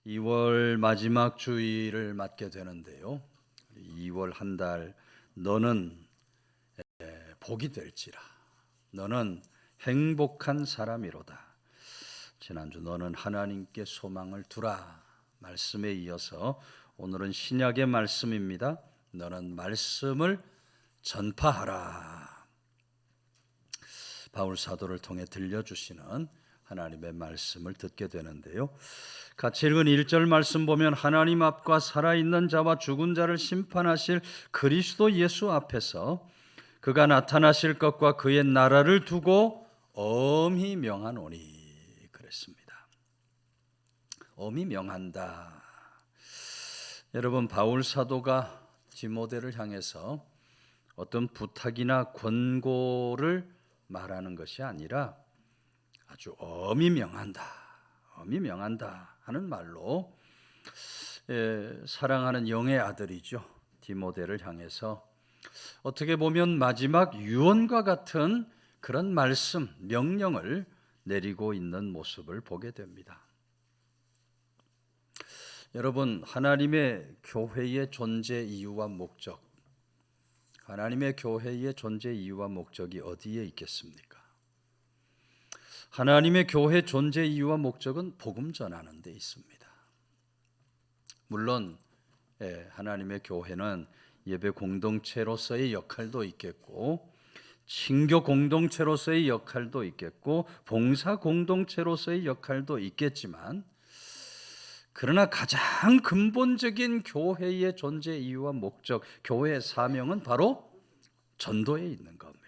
2월 마지막 주일을 맞게 되는데요. 2월 한 달 너는 복이 될지라. 너는 행복한 사람이로다. 지난주 너는 하나님께 소망을 두라 말씀에 이어서 오늘은 신약의 말씀입니다. 너는 말씀을 전파하라. 바울 사도를 통해 들려주시는 하나님의 말씀을 듣게 되는데요. 같이 읽은 1절 말씀 보면 하나님 앞과 살아있는 자와 죽은 자를 심판하실 그리스도 예수 앞에서 그가 나타나실 것과 그의 나라를 두고 엄히 명하노니 그랬습니다. 엄히 명한다. 여러분, 바울 사도가 디모데를 향해서 어떤 부탁이나 권고를 말하는 것이 아니라 아주 엄히 명한다, 엄히 명한다 하는 말로 사랑하는 영의 아들이죠 디모데를 향해서 어떻게 보면 마지막 유언과 같은 그런 말씀, 명령을 내리고 있는 모습을 보게 됩니다. 여러분, 하나님의 교회의 존재 이유와 목적, 하나님의 교회의 존재 이유와 목적이 어디에 있겠습니까? 하나님의 교회 존재 이유와 목적은 복음 전하는 데 있습니다. 물론 하나님의 교회는 예배 공동체로서의 역할도 있겠고 친교 공동체로서의 역할도 있겠고 봉사 공동체로서의 역할도 있겠지만 그러나 가장 근본적인 교회의 존재 이유와 목적, 교회의 사명은 바로 전도에 있는 겁니다.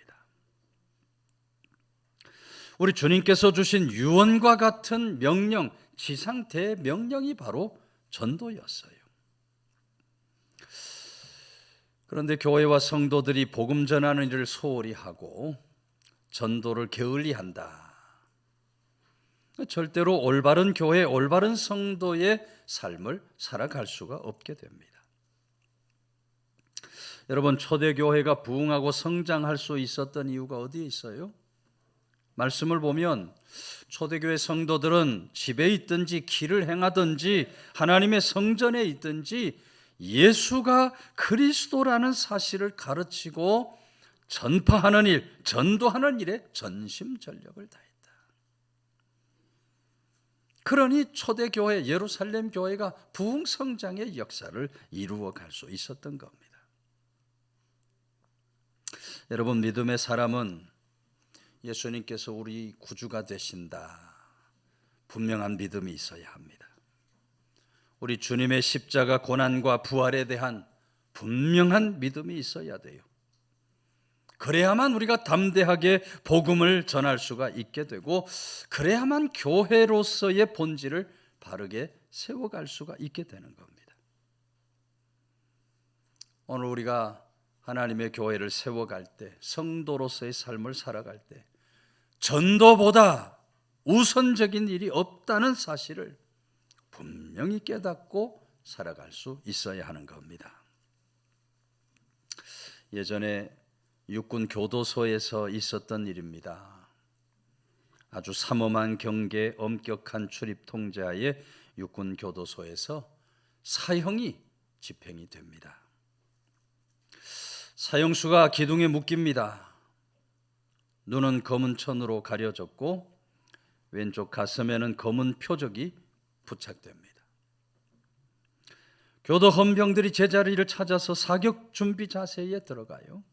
우리 주님께서 주신 유언과 같은 명령, 지상 대명령이 바로 전도였어요. 그런데 교회와 성도들이 복음 전하는 일을 소홀히 하고 전도를 게을리 한다. 절대로 올바른 교회, 올바른 성도의 삶을 살아갈 수가 없게 됩니다. 여러분, 초대교회가 부흥하고 성장할 수 있었던 이유가 어디에 있어요? 말씀을 보면 초대교회 성도들은 집에 있든지 길을 행하든지 하나님의 성전에 있든지 예수가 그리스도라는 사실을 가르치고 전파하는 일, 전도하는 일에 전심전력을 다했다. 그러니 초대교회, 예루살렘 교회가 부흥성장의 역사를 이루어갈 수 있었던 겁니다. 여러분, 믿음의 사람은 예수님께서 우리 구주가 되신다, 분명한 믿음이 있어야 합니다. 우리 주님의 십자가 고난과 부활에 대한 분명한 믿음이 있어야 돼요. 그래야만 우리가 담대하게 복음을 전할 수가 있게 되고 그래야만 교회로서의 본질을 바르게 세워갈 수가 있게 되는 겁니다. 오늘 우리가 하나님의 교회를 세워갈 때, 성도로서의 삶을 살아갈 때 전도보다 우선적인 일이 없다는 사실을 분명히 깨닫고 살아갈 수 있어야 하는 겁니다. 예전에 육군 교도소에서 있었던 일입니다. 아주 삼엄한 경계, 엄격한 출입 통제하에 육군 교도소에서 사형이 집행이 됩니다. 사형수가 기둥에 묶입니다. 눈은 검은 천으로 가려졌고 왼쪽 가슴에는 검은 표적이 부착됩니다. 교도 헌병들이 제자리를 찾아서 사격 준비 자세에 들어가요.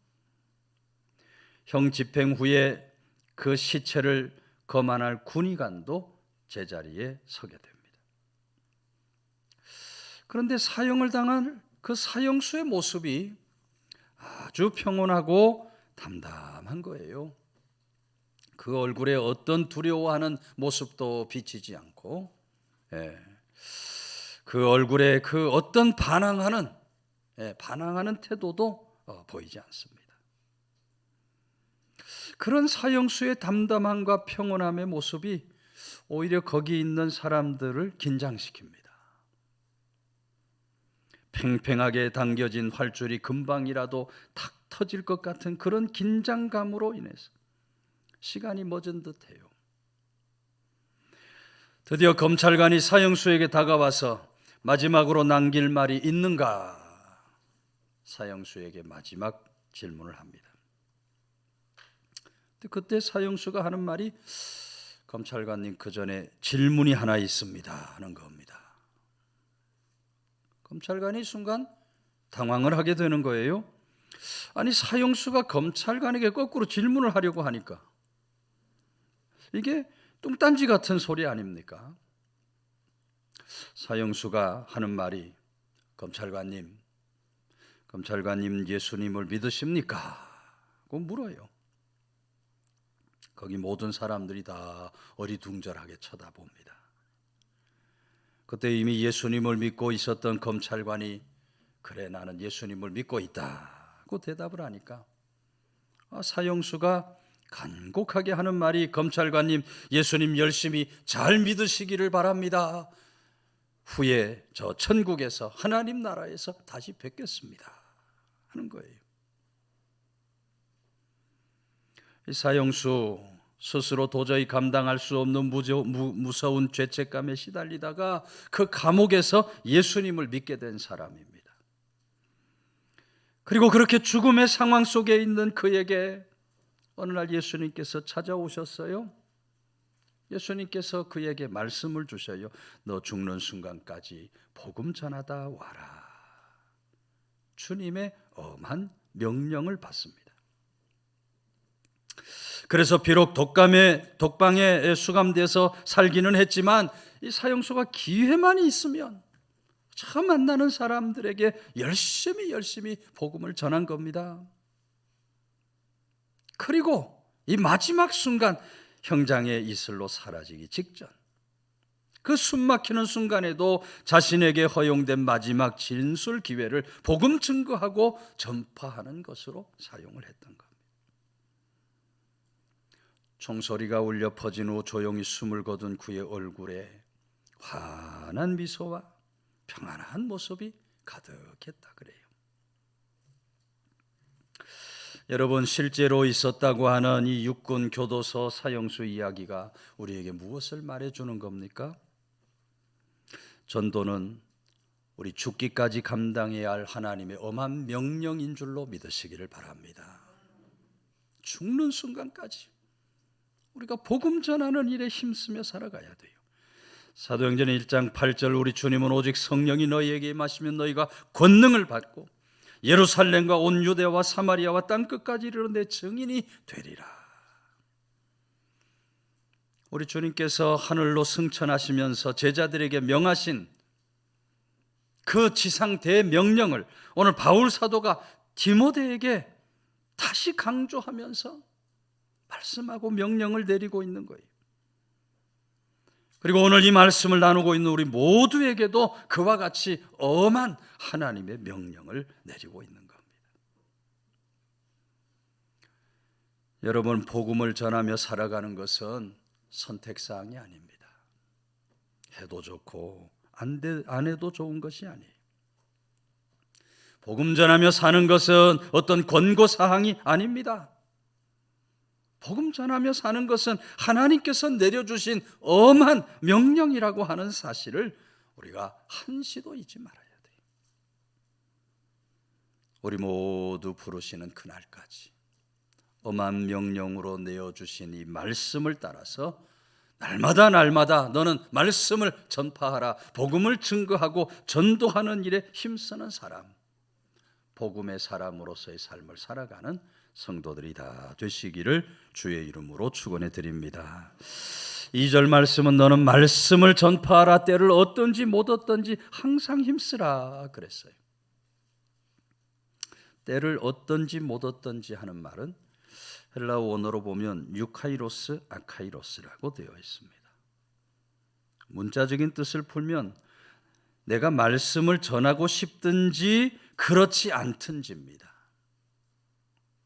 형 집행 후에 그 시체를 거만할 군의관도 제자리에 서게 됩니다. 그런데 사형을 당한 그 사형수의 모습이 아주 평온하고 담담한 거예요. 그 얼굴에 어떤 두려워하는 모습도 비치지 않고 그 얼굴에 그 어떤 반항하는 태도도 보이지 않습니다. 그런 사형수의 담담함과 평온함의 모습이 오히려 거기 있는 사람들을 긴장시킵니다. 팽팽하게 당겨진 활줄이 금방이라도 탁 터질 것 같은 그런 긴장감으로 인해서 시간이 멎은 듯해요. 드디어 검찰관이 사형수에게 다가와서 마지막으로 남길 말이 있는가? 사형수에게 마지막 질문을 합니다. 그때 사형수가 하는 말이 검찰관님 그 전에 질문이 하나 있습니다 하는 겁니다. 검찰관이 순간 당황을 하게 되는 거예요. 아니 사형수가 검찰관에게 거꾸로 질문을 하려고 하니까 이게 뚱딴지 같은 소리 아닙니까? 사형수가 하는 말이 검찰관님 예수님을 믿으십니까? 고 물어요. 거기 모든 사람들이 다 어리둥절하게 쳐다봅니다. 그때 이미 예수님을 믿고 있었던 검찰관이 그래 나는 예수님을 믿고 있다고 대답을 하니까 사형수가 간곡하게 하는 말이 검찰관님 예수님 열심히 잘 믿으시기를 바랍니다. 후에 저 천국에서 하나님 나라에서 다시 뵙겠습니다 하는 거예요. 이 사형수 스스로 도저히 감당할 수 없는 무서운 죄책감에 시달리다가 그 감옥에서 예수님을 믿게 된 사람입니다. 그리고 그렇게 죽음의 상황 속에 있는 그에게 어느 날 예수님께서 찾아오셨어요. 예수님께서 그에게 말씀을 주셔요. 너 죽는 순간까지 복음 전하다 와라. 주님의 엄한 명령을 받습니다. 그래서 비록 독방에 수감돼서 살기는 했지만 이 사형수가 기회만 있으면 처음 만나는 사람들에게 열심히 복음을 전한 겁니다. 그리고 이 마지막 순간 형장의 이슬로 사라지기 직전 그 숨막히는 순간에도 자신에게 허용된 마지막 진술 기회를 복음 증거하고 전파하는 것으로 사용을 했던 겁니다. 총소리가 울려 퍼진 후 조용히 숨을 거둔 그의 얼굴에 환한 미소와 평안한 모습이 가득했다 그래요. 여러분 실제로 있었다고 하는 이 육군 교도소 사형수 이야기가 우리에게 무엇을 말해주는 겁니까? 전도는 우리 죽기까지 감당해야 할 하나님의 엄한 명령인 줄로 믿으시기를 바랍니다. 죽는 순간까지 우리가 복음 전하는 일에 힘쓰며 살아가야 돼요. 사도행전 1장 8절 우리 주님은 오직 성령이 너희에게 임하시면 너희가 권능을 받고 예루살렘과 온 유대와 사마리아와 땅끝까지 이르러 내 증인이 되리라. 우리 주님께서 하늘로 승천하시면서 제자들에게 명하신 그 지상 대명령을 오늘 바울 사도가 디모데에게 다시 강조하면서 말씀하고 명령을 내리고 있는 거예요. 그리고 오늘 이 말씀을 나누고 있는 우리 모두에게도 그와 같이 엄한 하나님의 명령을 내리고 있는 겁니다. 여러분 복음을 전하며 살아가는 것은 선택사항이 아닙니다. 해도 좋고 안 해도 좋은 것이 아니에요. 복음 전하며 사는 것은 어떤 권고사항이 아닙니다. 복음 전하며 사는 것은 하나님께서 내려주신 엄한 명령이라고 하는 사실을 우리가 한시도 잊지 말아야 돼요. 우리 모두 부르시는 그날까지 엄한 명령으로 내어주신 이 말씀을 따라서 날마다 너는 말씀을 전파하라, 복음을 증거하고 전도하는 일에 힘쓰는 사람, 복음의 사람으로서의 삶을 살아가는 성도들이 다 되시기를 주의 이름으로 축원해 드립니다. 2절 말씀은 너는 말씀을 전파하라, 때를 얻든지 못 얻든지 항상 힘쓰라 그랬어요. 때를 얻든지 못 얻든지 하는 말은 헬라어 원어로 보면 유카이로스, 아카이로스라고 되어 있습니다. 문자적인 뜻을 풀면 내가 말씀을 전하고 싶든지 그렇지 않든지입니다.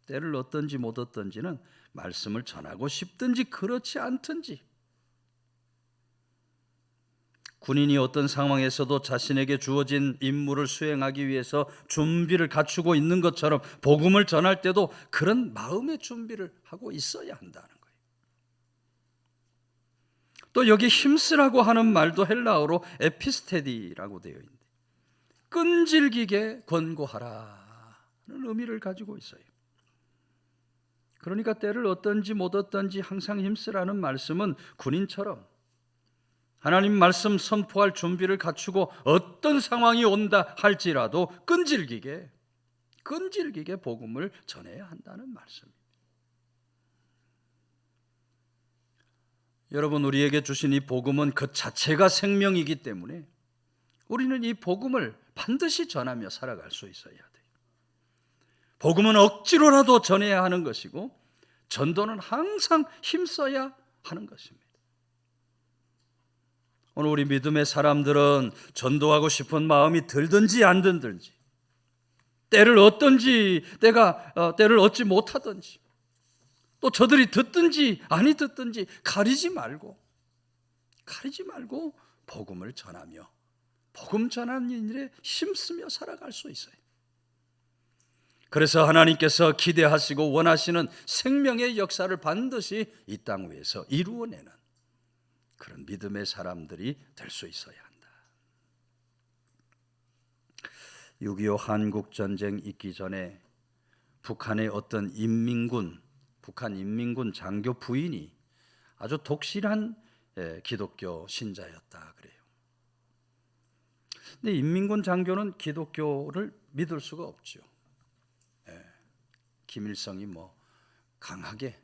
때를 얻든지 못 얻든지는 말씀을 전하고 싶든지 그렇지 않든지, 군인이 어떤 상황에서도 자신에게 주어진 임무를 수행하기 위해서 준비를 갖추고 있는 것처럼 복음을 전할 때도 그런 마음의 준비를 하고 있어야 한다는 거예요. 또 여기 힘쓰라고 하는 말도 헬라어로 에피스테디라고 되어 있는데 끈질기게 권고하라는 의미를 가지고 있어요. 그러니까 때를 얻든지 못 얻든지 항상 힘쓰라는 말씀은 군인처럼 하나님 말씀 선포할 준비를 갖추고 어떤 상황이 온다 할지라도 끈질기게 복음을 전해야 한다는 말씀입니다. 여러분, 우리에게 주신 이 복음은 그 자체가 생명이기 때문에 우리는 이 복음을 반드시 전하며 살아갈 수 있어야 돼요. 복음은 억지로라도 전해야 하는 것이고 전도는 항상 힘써야 하는 것입니다. 오늘 우리 믿음의 사람들은 전도하고 싶은 마음이 들든지 안 들든지, 때를 얻든지 때를 얻지 못하든지, 또 저들이 듣든지 아니 듣든지 가리지 말고 복음을 전하며 복음 전하는 일에 힘쓰며 살아갈 수 있어요. 그래서 하나님께서 기대하시고 원하시는 생명의 역사를 반드시 이 땅 위에서 이루어내는 그런 믿음의 사람들이 될 수 있어야 한다. 6.25 한국전쟁 있기 전에 북한의 어떤 북한 인민군 장교 부인이 아주 독실한 기독교 신자였다 그래요. 근데 인민군 장교는 기독교를 믿을 수가 없죠. 김일성이 강하게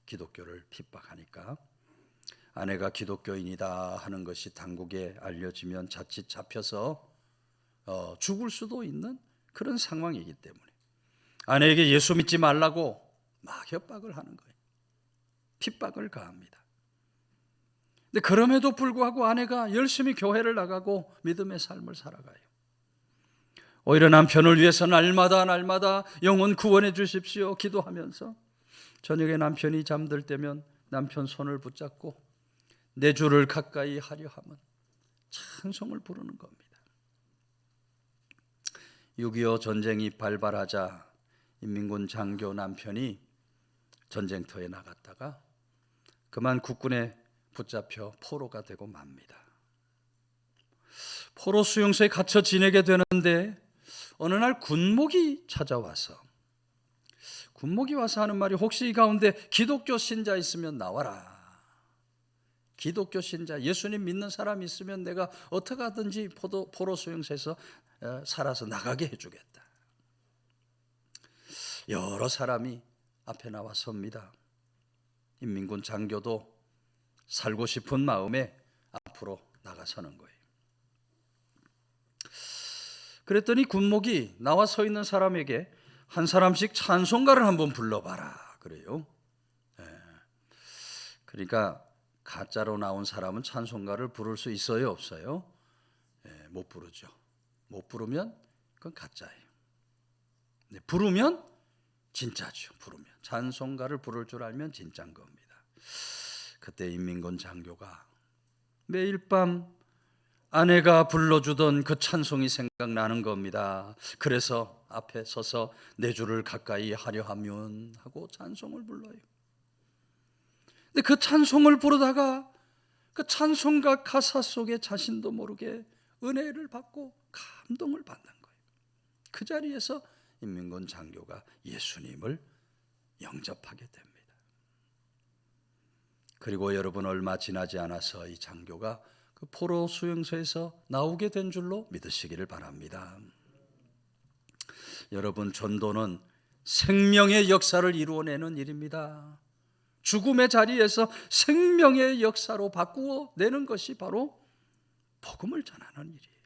기독교를 핍박하니까 아내가 기독교인이다 하는 것이 당국에 알려지면 자칫 잡혀서 죽을 수도 있는 그런 상황이기 때문에 아내에게 예수 믿지 말라고 막 협박을 하는 거예요. 핍박을 가합니다. 근데 그럼에도 불구하고 아내가 열심히 교회를 나가고 믿음의 삶을 살아가요. 오히려 남편을 위해서 날마다 영혼 구원해 주십시오 기도하면서 저녁에 남편이 잠들 때면 남편 손을 붙잡고 내 주를 가까이 하려 함은 찬송을 부르는 겁니다. 6.25 전쟁이 발발하자 인민군 장교 남편이 전쟁터에 나갔다가 그만 국군에 붙잡혀 포로가 되고 맙니다. 포로 수용소에 갇혀 지내게 되는데 어느 날 군목이 와서 하는 말이 혹시 이 가운데 기독교 신자 있으면 나와라. 기독교 신자, 예수님 믿는 사람 있으면 내가 어떻게 하든지 포로 수용소에서 살아서 나가게 해주겠다. 여러 사람이 앞에 나와 섭니다. 인민군 장교도 살고 싶은 마음에 앞으로 나가서는 거예요. 그랬더니 군목이 나와 서 있는 사람에게 한 사람씩 찬송가를 한번 불러봐라 그래요. 그러니까 가짜로 나온 사람은 찬송가를 부를 수 있어요, 없어요? 못 부르죠. 못 부르면 그건 가짜예요. 부르면 진짜죠. 찬송가를 부를 줄 알면 진짜인 겁니다. 그때 인민군 장교가 매일 밤 아내가 불러주던 그 찬송이 생각나는 겁니다. 그래서 앞에 서서 내 주를 가까이 하려 하면 하고 찬송을 불러요. 근데 그 찬송을 부르다가 그 찬송가 가사 속에 자신도 모르게 은혜를 받고 감동을 받는 거예요. 그 자리에서 인민군 장교가 예수님을 영접하게 됩니다. 그리고 여러분 얼마 지나지 않아서 이 장교가 그 포로 수용소에서 나오게 된 줄로 믿으시기를 바랍니다. 여러분, 전도는 생명의 역사를 이루어내는 일입니다. 죽음의 자리에서 생명의 역사로 바꾸어 내는 것이 바로 복음을 전하는 일이에요.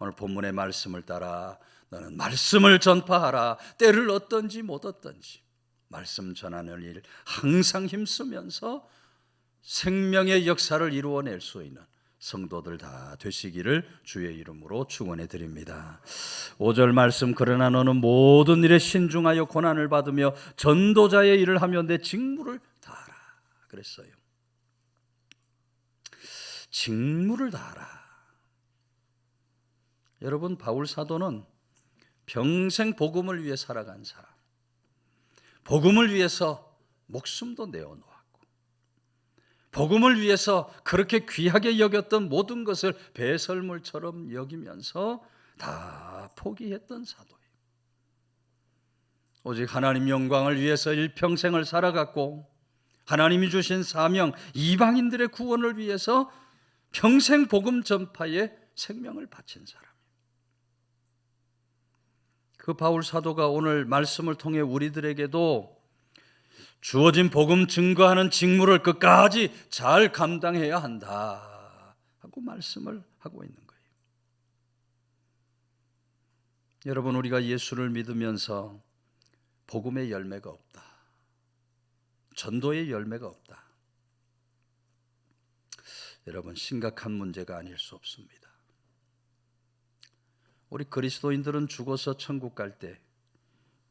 오늘 본문의 말씀을 따라 너는 말씀을 전파하라. 때를 얻든지 못 얻든지 말씀 전하는 일 항상 힘쓰면서 생명의 역사를 이루어낼 수 있는 성도들 다 되시기를 주의 이름으로 축원해 드립니다. 5절 말씀, 그러나 너는 모든 일에 신중하여 고난을 받으며 전도자의 일을 하며 내 직무를 다하라 그랬어요. 직무를 다하라. 여러분, 바울 사도는 평생 복음을 위해 살아간 사람, 복음을 위해서 목숨도 내어놓았고 복음을 위해서 그렇게 귀하게 여겼던 모든 것을 배설물처럼 여기면서 다 포기했던 사도예요. 오직 하나님 영광을 위해서 일평생을 살아갔고 하나님이 주신 사명, 이방인들의 구원을 위해서 평생 복음 전파에 생명을 바친 사람이에요. 그 바울 사도가 오늘 말씀을 통해 우리들에게도 주어진 복음 증거하는 직무를 끝까지 잘 감당해야 한다 하고 말씀을 하고 있는 거예요. 여러분, 우리가 예수를 믿으면서 복음의 열매가 없다, 전도의 열매가 없다, 여러분, 심각한 문제가 아닐 수 없습니다. 우리 그리스도인들은 죽어서 천국 갈 때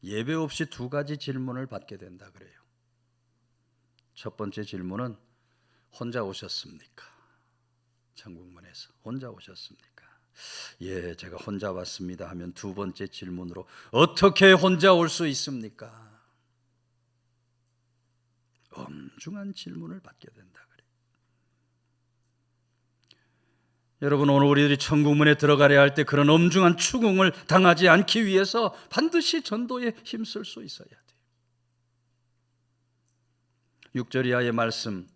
예배 없이 두 가지 질문을 받게 된다 그래요. 첫 번째 질문은 혼자 오셨습니까? 천국문에서 혼자 오셨습니까? 예, 제가 혼자 왔습니다 하면 두 번째 질문으로 어떻게 혼자 올 수 있습니까? 엄중한 질문을 받게 된다 그래요. 여러분, 오늘 우리들이 천국문에 들어가려 할 때 그런 엄중한 추궁을 당하지 않기 위해서 반드시 전도에 힘쓸 수 있어야 돼요. 6절 이하의 말씀,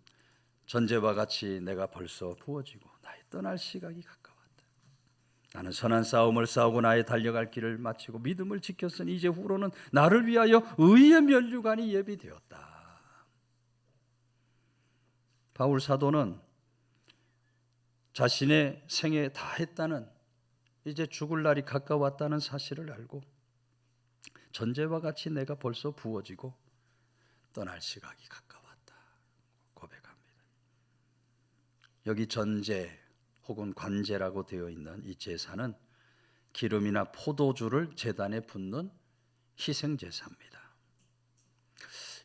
전제와 같이 내가 벌써 부어지고 나의 떠날 시각이 가까웠다. 나는 선한 싸움을 싸우고 나의 달려갈 길을 마치고 믿음을 지켰으니 이제 후로는 나를 위하여 의의 면류관이 예비되었다. 바울 사도는 자신의 생에 다 했다는, 이제 죽을 날이 가까웠다는 사실을 알고 전제와 같이 내가 벌써 부어지고 떠날 시각이 가까웠다 고백합니다. 여기 전제 혹은 관제라고 되어 있는 이 제사는 기름이나 포도주를 제단에 붓는 희생제사입니다.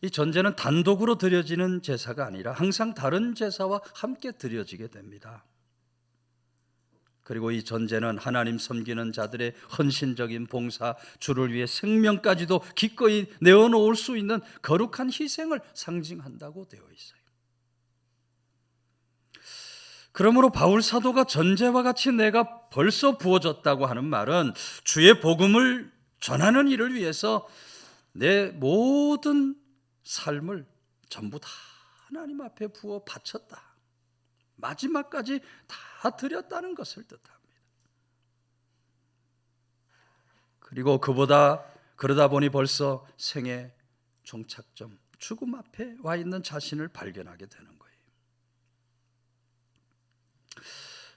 이 전제는 단독으로 드려지는 제사가 아니라 항상 다른 제사와 함께 드려지게 됩니다. 그리고 이 전제는 하나님 섬기는 자들의 헌신적인 봉사, 주를 위해 생명까지도 기꺼이 내어놓을 수 있는 거룩한 희생을 상징한다고 되어 있어요. 그러므로 바울 사도가 전제와 같이 내가 벌써 부어졌다고 하는 말은 주의 복음을 전하는 일을 위해서 내 모든 삶을 전부 다 하나님 앞에 부어 바쳤다, 마지막까지 다 드렸다는 것을 뜻합니다. 그리고 그러다 보니 벌써 생의 종착점, 죽음 앞에 와 있는 자신을 발견하게 되는 거예요.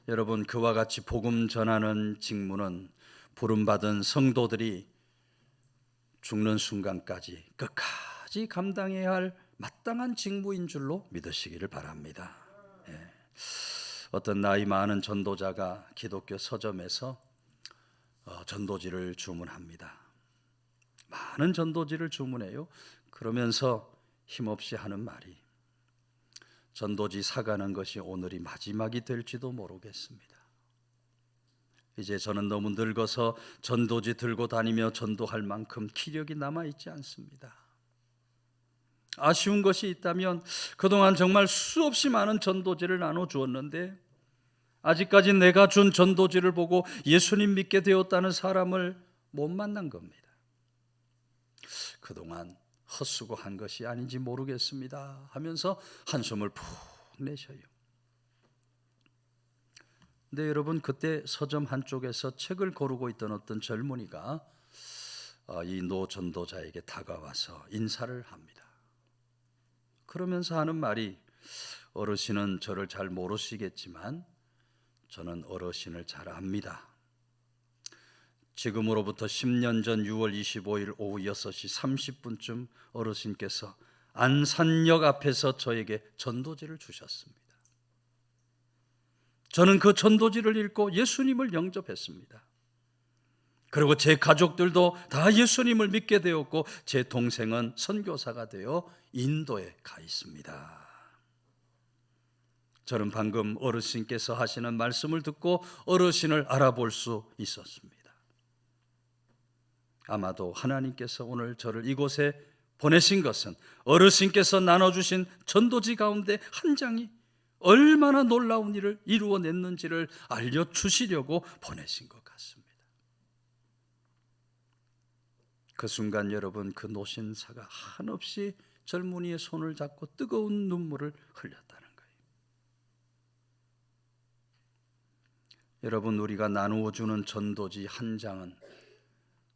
여러분, 그와 같이 복음 전하는 직무는 부름받은 성도들이 죽는 순간까지 끝까지 감당해야 할 마땅한 직무인 줄로 믿으시기를 바랍니다. 어떤 나이 많은 전도자가 기독교 서점에서 전도지를 주문합니다. 많은 전도지를 주문해요. 그러면서 힘없이 하는 말이, 전도지 사가는 것이 오늘이 마지막이 될지도 모르겠습니다. 이제 저는 너무 늙어서 전도지 들고 다니며 전도할 만큼 기력이 남아있지 않습니다. 아쉬운 것이 있다면 그동안 정말 수없이 많은 전도지를 나눠주었는데 아직까지 내가 준 전도지를 보고 예수님 믿게 되었다는 사람을 못 만난 겁니다. 그동안 헛수고한 것이 아닌지 모르겠습니다 하면서 한숨을 푹 내셔요. 근데 여러분, 그때 서점 한쪽에서 책을 고르고 있던 어떤 젊은이가 이 노 전도자에게 다가와서 인사를 합니다. 그러면서 하는 말이, 어르신은 저를 잘 모르시겠지만 저는 어르신을 잘 압니다. 지금으로부터 10년 전 6월 25일 오후 6시 30분쯤 어르신께서 안산역 앞에서 저에게 전도지를 주셨습니다. 저는 그 전도지를 읽고 예수님을 영접했습니다. 그리고 제 가족들도 다 예수님을 믿게 되었고 제 동생은 선교사가 되어 인도에 가 있습니다. 저는 방금 어르신께서 하시는 말씀을 듣고 어르신을 알아볼 수 있었습니다. 아마도 하나님께서 오늘 저를 이곳에 보내신 것은 어르신께서 나눠주신 전도지 가운데 한 장이 얼마나 놀라운 일을 이루어냈는지를 알려주시려고 보내신 것 같습니다. 그 순간 여러분, 그 노신사가 한없이 젊은이의 손을 잡고 뜨거운 눈물을 흘렸다는 거예요. 여러분, 우리가 나누어 주는 전도지 한 장은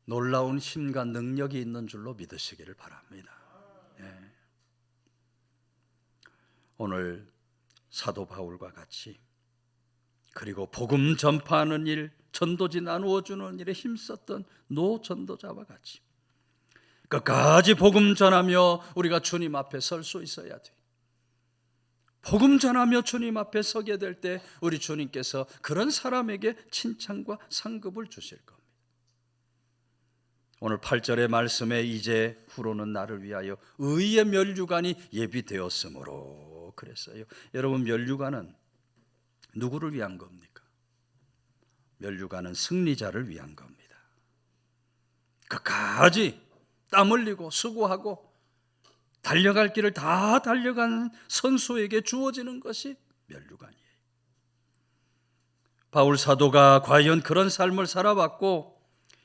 놀라운 힘과 능력이 있는 줄로 믿으시기를 바랍니다. 예. 오늘 사도 바울과 같이, 그리고 복음 전파하는 일, 전도지 나누어 주는 일에 힘썼던 노 전도자와 같이 끝까지 복음 전하며 우리가 주님 앞에 설 수 있어야 돼. 복음 전하며 주님 앞에 서게 될 때 우리 주님께서 그런 사람에게 칭찬과 상급을 주실 겁니다. 오늘 8절의 말씀에 이제 후로는 나를 위하여 의의 면류관이 예비되었으므로 그랬어요. 여러분, 면류관은 누구를 위한 겁니까? 면류관은 승리자를 위한 겁니다. 끝까지 땀 흘리고 수고하고 달려갈 길을 다 달려간 선수에게 주어지는 것이 면류관이에요. 바울 사도가 과연 그런 삶을 살아왔고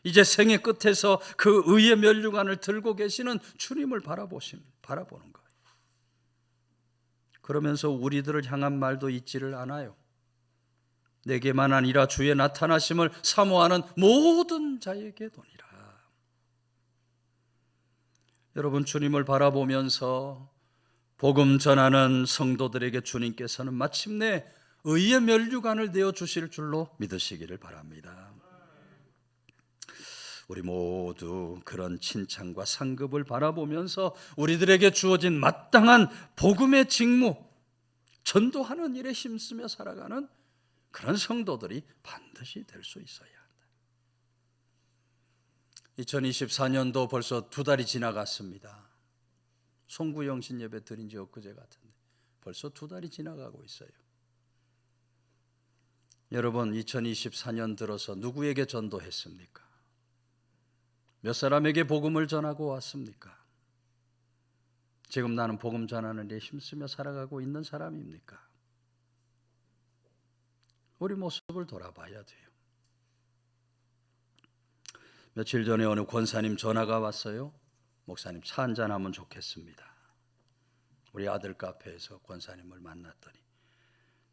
이제 생의 끝에서 그 의의 면류관을 들고 계시는 주님을 바라보는 거예요. 그러면서 우리들을 향한 말도 잊지를 않아요. 내게만 아니라 주의 나타나심을 사모하는 모든 자에게 도니라. 여러분, 주님을 바라보면서 복음 전하는 성도들에게 주님께서는 마침내 의의 면류관을 내어 주실 줄로 믿으시기를 바랍니다. 우리 모두 그런 칭찬과 상급을 바라보면서 우리들에게 주어진 마땅한 복음의 직무, 전도하는 일에 힘쓰며 살아가는 그런 성도들이 반드시 될 수 있어야 한다. 2024년도 벌써 2달이 지나갔습니다. 송구영신 예배 드린 지 엊그제 같은데 벌써 2달이 지나가고 있어요. 여러분, 2024년 들어서 누구에게 전도했습니까? 몇 사람에게 복음을 전하고 왔습니까? 지금 나는 복음 전하는 데 힘쓰며 살아가고 있는 사람입니까? 우리 모습을 돌아봐야 돼요. 며칠 전에 어느 권사님 전화가 왔어요. 목사님, 차 한잔 하면 좋겠습니다. 우리 아들 카페에서 권사님을 만났더니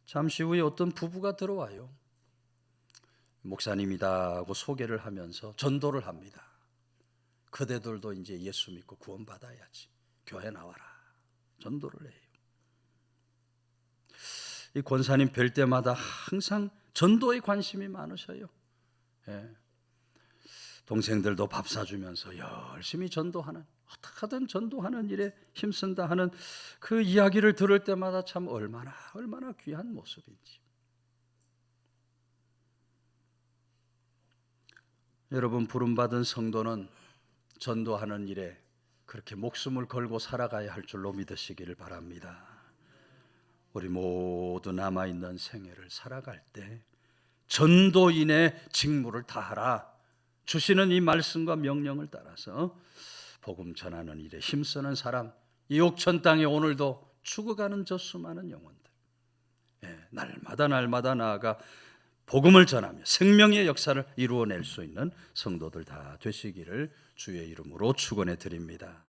잠시 후에 어떤 부부가 들어와요. 목사님이다 하고 소개를 하면서 전도를 합니다. 그대들도 이제 예수 믿고 구원받아야지. 교회 나와라. 전도를 해요. 이 권사님 뵐 때마다 항상 전도에 관심이 많으셔요. 예. 동생들도 밥 사주면서 열심히 전도하는, 어떻게든 전도하는 일에 힘쓴다 하는 그 이야기를 들을 때마다 참 얼마나 귀한 모습인지. 여러분, 부름받은 성도는 전도하는 일에 그렇게 목숨을 걸고 살아가야 할 줄로 믿으시기를 바랍니다. 우리 모두 남아있는 생애를 살아갈 때 전도인의 직무를 다하라 주시는 이 말씀과 명령을 따라서 복음 전하는 일에 힘쓰는 사람, 이 옥천 땅에 오늘도 죽어가는 저 수많은 영혼들, 날마다 나아가 복음을 전하며 생명의 역사를 이루어낼 수 있는 성도들 다 되시기를 주의 이름으로 축원해 드립니다.